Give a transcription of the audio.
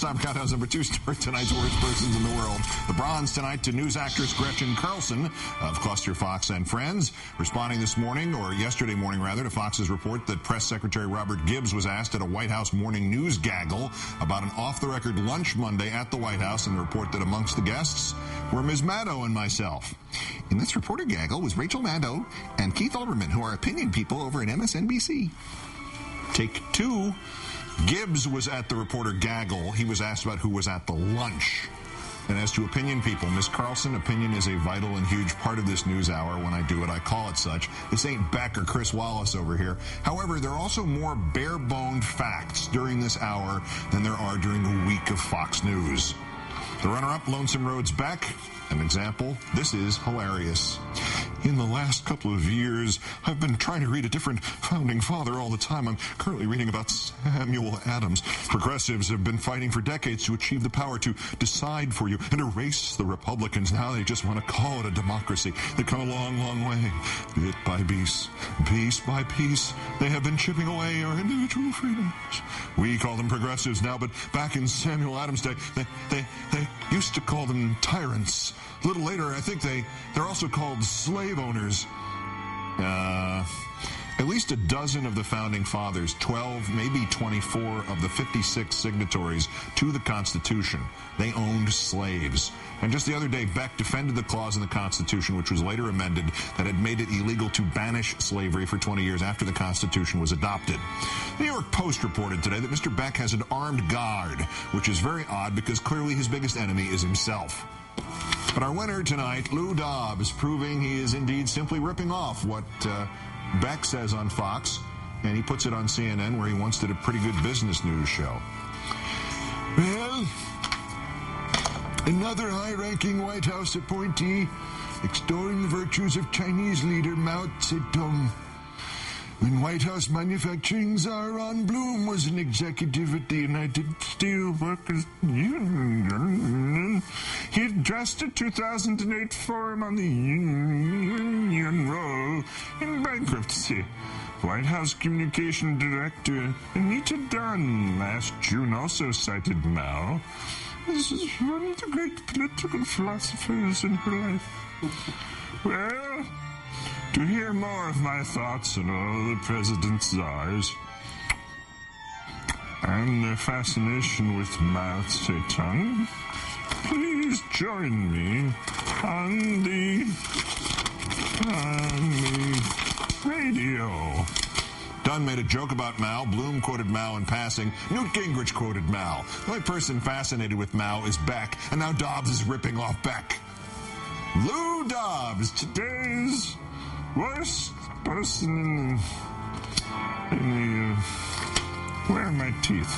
Cyber Countdown's number 2 story, tonight's worst persons in the world. The bronze tonight to news actress Gretchen Carlson of Cluster Fox and Friends, responding this morning, or yesterday morning rather, to Fox's report that Press Secretary Robert Gibbs was asked at a White House morning news gaggle about an off-the-record lunch Monday at the White House, and the report that amongst the guests were Ms. Maddow and myself. In this reporter gaggle was Rachel Maddow and Keith Olbermann, who are opinion people over at MSNBC. Take 2. Gibbs was at the reporter gaggle. He was asked about who was at the lunch. And as to opinion people, Miss Carlson, opinion is a vital and huge part of this news hour. When I do it, I call it such. This ain't Beck or Chris Wallace over here. However, there are also more bare-boned facts during this hour than there are during a week of Fox News. The runner-up, Lonesome Road's Beck. An example, this is hilarious. In the last couple of years, I've been trying to read a different founding father all the time. I'm currently reading about Samuel Adams. Progressives have been fighting for decades to achieve the power to decide for you and erase the Republicans. Now they just want to call it a democracy. They've come a long, long way. Bit by piece by piece, they have been chipping away our individual freedoms. We call them progressives now, but back in Samuel Adams' day, they used to call them tyrants. A little later, I think they're also called slave owners. At least a dozen of the founding fathers, 12, maybe 24 of the 56 signatories to the Constitution, they owned slaves. And just the other day, Beck defended the clause in the Constitution, which was later amended, that had made it illegal to banish slavery for 20 years after the Constitution was adopted. The New York Post reported today that Mr. Beck has an armed guard, which is very odd because clearly his biggest enemy is himself. But our winner tonight, Lou Dobbs, proving he is indeed simply ripping off what Beck says on Fox, and he puts it on CNN, where he once did a pretty good business news show. Well, another high-ranking White House appointee extolling the virtues of Chinese leader Mao Zedong. When White House manufacturing czar Ron Bloom was an executive at the United Steelworkers Union, he addressed a 2008 forum on the union role in bankruptcy. White House Communication Director Anita Dunn last June also cited Mao as one of the great political philosophers in her life. Well, to hear more of my thoughts on all the president's czars and their fascination with Mao Zedong, please join me on the radio. Dunn made a joke about Mao. Bloom quoted Mao in passing. Newt Gingrich quoted Mao. The only person fascinated with Mao is Beck, and now Dobbs is ripping off Beck. Lou Dobbs, today's worst person in the where are my teeth?